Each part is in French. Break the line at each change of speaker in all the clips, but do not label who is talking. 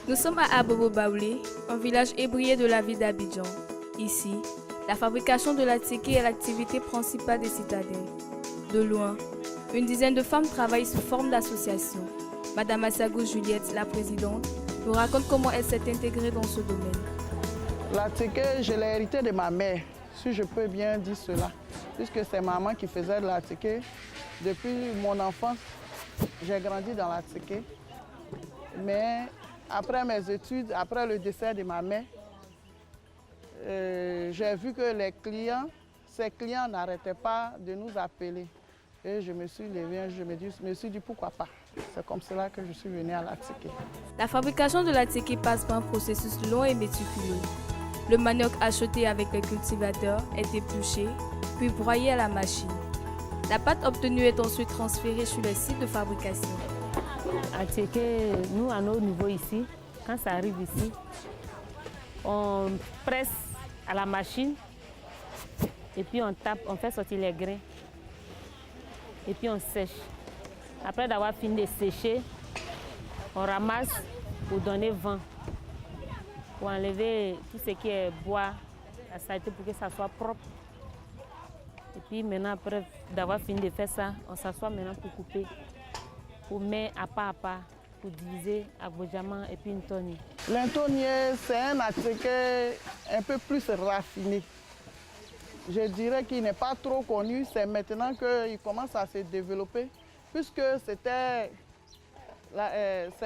Nous sommes à Abobo Baoulé, un village ébrié de la ville d'Abidjan. Ici, la fabrication de la tséké est l'activité principale des citadins. De loin, une dizaine de femmes travaillent sous forme d'association. Madame Assagou Juliette, la présidente, nous raconte comment elle s'est intégrée dans ce domaine.
La tséké, je l'ai hérité de ma mère, si je peux bien dire cela. Puisque c'est maman qui faisait de la tséké. Depuis mon enfance, j'ai grandi dans la tséké. Mais après mes études, après le décès de ma mère, j'ai vu que ces clients n'arrêtaient pas de nous appeler. Et je me suis levée, je me suis dit pourquoi pas. C'est comme cela que je suis venue à la tséké.
La fabrication de la tséké passe par un processus long et méticuleux. Le manioc acheté avec les cultivateurs est épluché, puis broyé à la machine. La pâte obtenue est ensuite transférée sur les sites de fabrication.
À tséké, nous, à notre niveau ici, quand ça arrive ici, on presse à la machine et puis on tape, on fait sortir les grains et puis on sèche. Après d'avoir fini de sécher, on ramasse pour donner vent, pour enlever tout ce qui est bois, la saleté pour que ça soit propre. Et puis maintenant, après d'avoir fini de faire ça, on s'assoit maintenant pour couper, pour mettre à pas, pour diviser abondamment et puis une tonne.
L'intonier, c'est un atséké un peu plus raffiné. Je dirais qu'il n'est pas trop connu, c'est maintenant qu'il commence à se développer, puisque c'est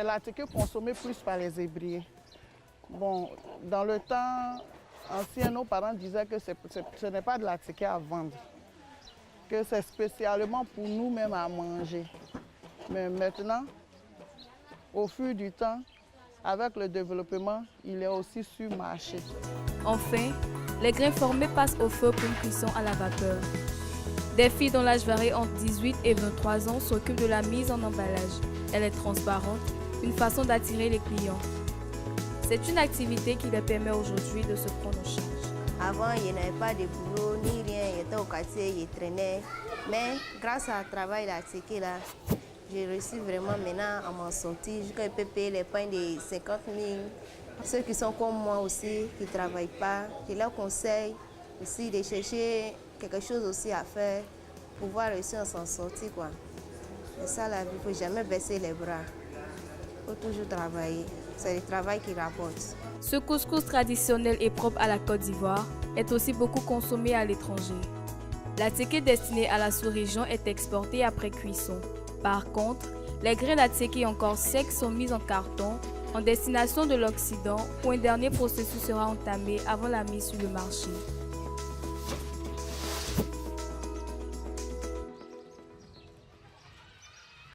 l'atséké consommé plus par les ébriers. Bon, dans le temps ancien, nos parents disaient que ce n'est pas de l'atséké à vendre, que c'est spécialement pour nous-mêmes à manger. Mais maintenant, au fil du temps, avec le développement, il est aussi sur le marché.
Enfin, les grains formés passent au feu pour une cuisson à la vapeur. Des filles dont l'âge varie entre 18 et 23 ans s'occupent de la mise en emballage. Elle est transparente, une façon d'attirer les clients. C'est une activité qui les permet aujourd'hui de se prendre en charge.
Avant, il n'y avait pas de boulot ni rien, il était au quartier, il traînait. Mais grâce à travail la tséké là, j'ai réussi vraiment maintenant à m'en sortir. Je peux payer les pains de 50 000. Ceux qui sont comme moi aussi, qui ne travaillent pas, je leur conseille aussi de chercher quelque chose aussi à faire pour pouvoir réussir à s'en sortir, quoi. C'est ça la vie, il ne faut jamais baisser les bras. Il faut toujours travailler. C'est le travail qui rapporte.
Ce couscous traditionnel et propre à la Côte d'Ivoire est aussi beaucoup consommé à l'étranger. La tséké destinée à la sous-région est exportée après cuisson. Par contre, les grains de tséké encore secs sont mis en carton en destination de l'Occident où un dernier processus sera entamé avant la mise sur le marché.